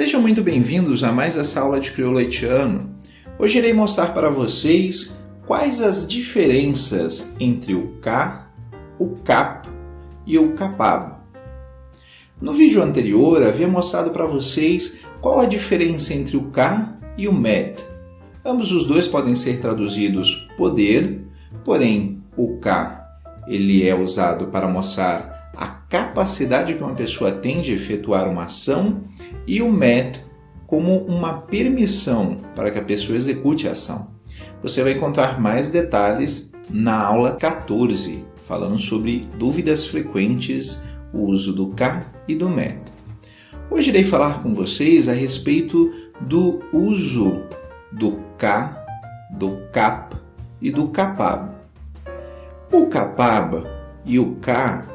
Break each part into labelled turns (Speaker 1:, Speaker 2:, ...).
Speaker 1: Sejam muito bem-vindos a mais essa aula de crioulo haitiano. Hoje irei mostrar para vocês quais as diferenças entre o Ka, o Kap e o Kapab. No vídeo anterior havia mostrado para vocês qual a diferença entre o Ka e o Med. Ambos os dois podem ser traduzidos poder, porém o Ka ele é usado para mostrar a capacidade que uma pessoa tem de efetuar uma ação e o Med como uma permissão para que a pessoa execute a ação. Você vai encontrar mais detalhes na aula 14, falando sobre dúvidas frequentes, o uso do Ka e do Med. Hoje irei falar com vocês a respeito do uso do Ka, do Kap e do Kapab. O Kapab e o Ka,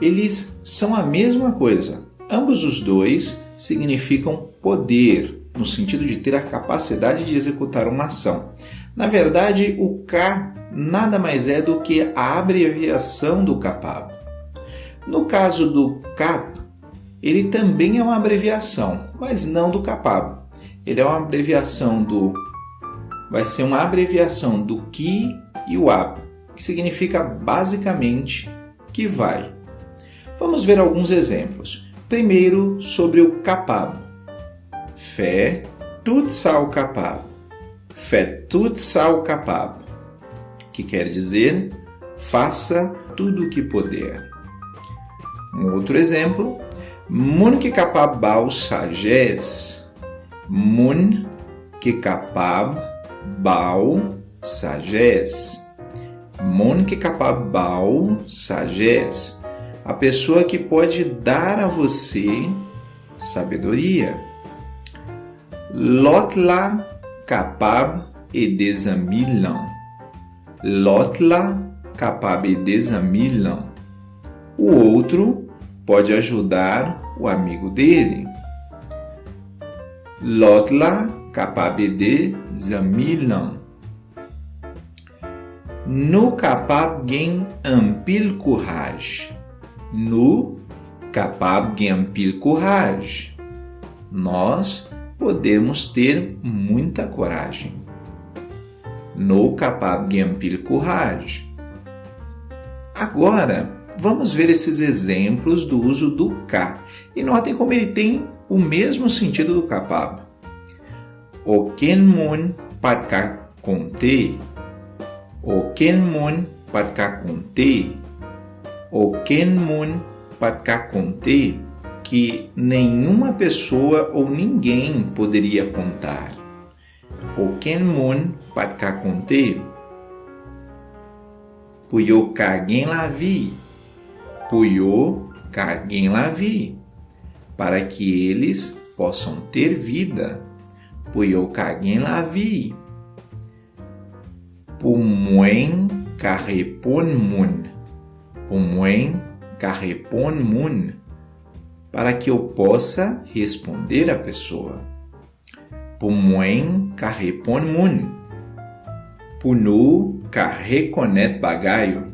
Speaker 1: eles são a mesma coisa. Ambos os dois significam poder, no sentido de ter a capacidade de executar uma ação. Na verdade, o Ka nada mais é do que a abreviação do Kapab. No caso do Kap, ele também é uma abreviação, mas não do Kapab. Ele é uma abreviação vai ser uma abreviação do Ki e o Ab, que significa basicamente que vai. Vamos ver alguns exemplos. Primeiro, sobre o Kapab. Fais tout ça au Kapab. Fais tout ça au Kapab. Que quer dizer, faça tudo o que puder. Um outro exemplo. Mun que kapab bau sagesse. Mun que kapab bau sagesse. Mun que kapab bau sagesse. A pessoa que pode dar a você sabedoria. L'autre capable et des amis l'un. L'autre capable et des amis l'un. O outro pode ajudar o amigo dele. L'autre capable et des amis l'un. Nous capable gain un pile courage. Nous capable gain un pile courage. Nós podemos ter muita coragem. Nous capable gain un pile courage. Agora, vamos ver esses exemplos do uso do Ka. E notem como ele tem o mesmo sentido do Kapab. Aucun monde pat ka compter. Aucun monde pat ka compter. Aucun monde pat ka compter. Que nenhuma pessoa ou ninguém poderia contar. Aucun monde pat ka compter. Puyo kagen la vie. Puyo kagen la vie. Para que eles possam ter vida. Puyo kagen la vie. Pour moi ka repon moun. Pour moi ka repon moun. Para que eu possa responder a pessoa. Pour moi ka repon moun. Pour nous ka reconnaître bagaio.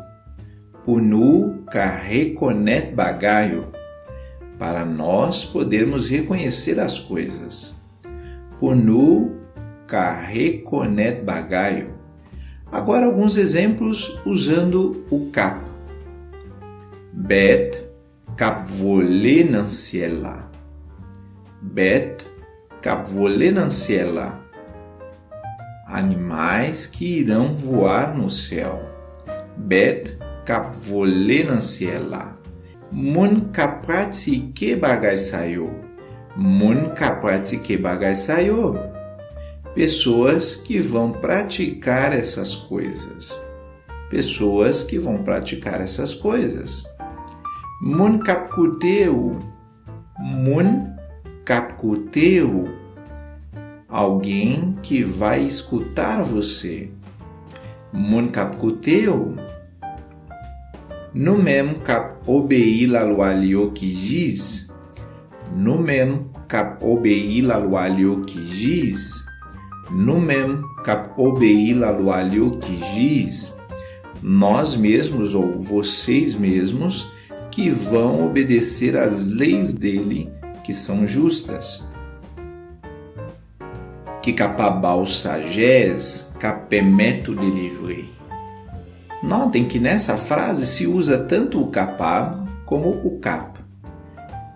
Speaker 1: Pour nous ka reconnaître bagaio. Para nós podermos reconhecer as coisas. Pour nous ka reconnaître bagaio. Agora alguns exemplos usando o Kap. Bête cap voler dans ciel là. Bête cap voler dans ciel là. Animais que irão voar no céu. Bête cap voler dans ciel là. Moun cap pratiquer bagay sayo. Moun cap pratiquer bagay sayo. Pessoas que vão praticar essas coisas. Pessoas que vão praticar essas coisas. Mun kap kuteu. Mun kap kuteu. Alguém que vai escutar você. Mun kap kuteu. Nous même kap obéir la loi lio qui giz. Nous même kap obéir la loi lio qui giz. Nous même kap obéir la loi lio qui giz. Nós mesmos ou vocês mesmos que vão obedecer às leis dele, que são justas. Que capabal sagesse, capemeto de livre. Notem que nessa frase se usa tanto o capab como o cap.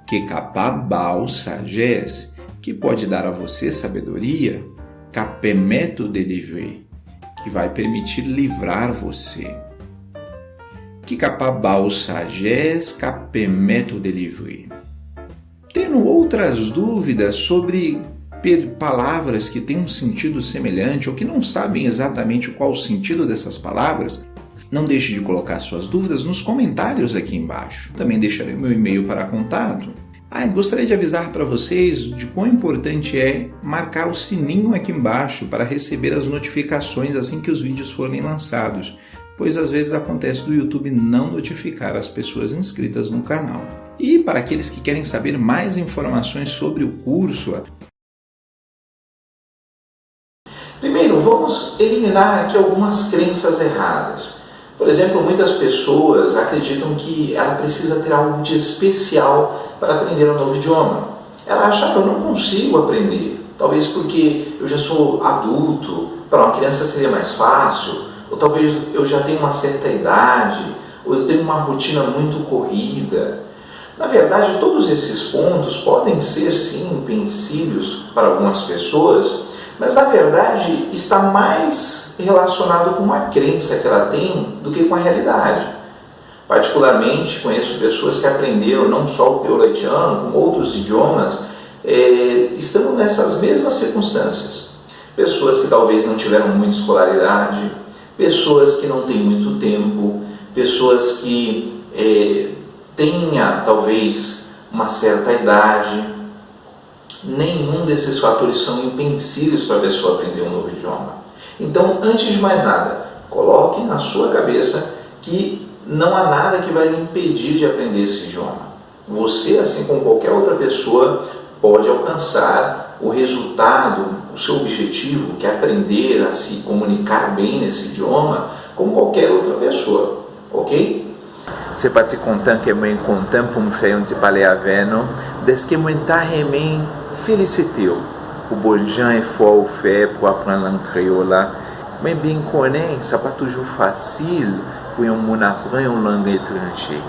Speaker 1: Que capabal sagesse, que pode dar a você sabedoria, capemeto de livre, que vai permitir livrar você. Que capabal sagesse, capemeto de livre. Tendo outras dúvidas sobre palavras que têm um sentido semelhante ou que não sabem exatamente qual o sentido dessas palavras, não deixe de colocar suas dúvidas nos comentários aqui embaixo. Também deixarei meu e-mail para contato. Gostaria de avisar para vocês de quão importante é marcar o sininho aqui embaixo para receber as notificações assim que os vídeos forem lançados, pois às vezes acontece do YouTube não notificar as pessoas inscritas no canal. E para aqueles que querem saber mais informações sobre o curso, primeiro vamos eliminar aqui algumas crenças erradas. Por exemplo, muitas pessoas acreditam que ela precisa ter algo de especial para aprender um novo idioma. Ela acha que eu não consigo aprender, talvez porque eu já sou adulto, para uma criança seria mais fácil, ou talvez eu já tenho uma certa idade, ou eu tenho uma rotina muito corrida. Na verdade, todos esses pontos podem ser sim empecilhos para algumas pessoas, mas na verdade está mais relacionado com uma crença que ela tem do que com a realidade. Particularmente conheço pessoas que aprenderam não só o crioulo haitiano, como outros idiomas, estão nessas mesmas circunstâncias. Pessoas que talvez não tiveram muita escolaridade, pessoas que não têm muito tempo, pessoas que tenham talvez uma certa idade. Nenhum desses fatores são empecilhos para a pessoa aprender um novo idioma. Então, antes de mais nada, coloque na sua cabeça que não há nada que vai lhe impedir de aprender esse idioma. Você, assim como qualquer outra pessoa, pode alcançar o resultado, o seu objetivo, que é aprender a se comunicar bem nesse idioma, como qualquer outra pessoa, ok?
Speaker 2: C'est pas te content que moi content pour me faire un petit parler avec nous. Dès que moi t'a aimé, féliciter o bon gens effort fait pour apprendre langue créole. Mais bien connaît, ça pas toujours facile pour un monde apprendre une langue étrangère.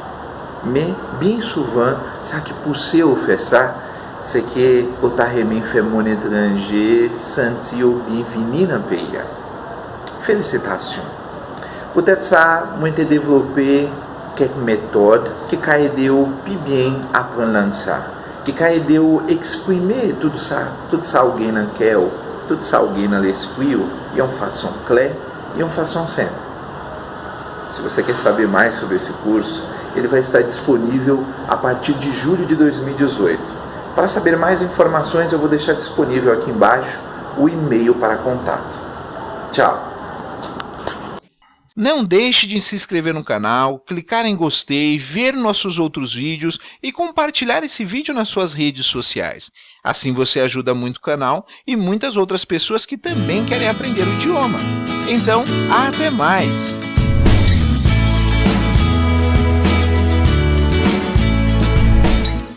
Speaker 2: Mais bien souvent, ça qui pousse à faire ça, c'est que o t'a aimé faire mon étranger sentir bienvenu dans le pays. Félicitations. Peut-être ça, moi t'ai développé quelques méthodes qui vont aider plus bien à apprendre langue ça, qui vont aider à exprimer tout ça alguém dans cœur, tout ça alguém dans l'esprit, de uma façon claire e uma façon simple. Se você quer saber mais sobre esse curso, ele vai estar disponível a partir de julho de 2018. Para saber mais informações, eu vou deixar disponível aqui embaixo o e-mail para contato. Tchau!
Speaker 3: Não deixe de se inscrever no canal, clicar em gostei, ver nossos outros vídeos e compartilhar esse vídeo nas suas redes sociais. Assim você ajuda muito o canal e muitas outras pessoas que também querem aprender o idioma. Então, até mais!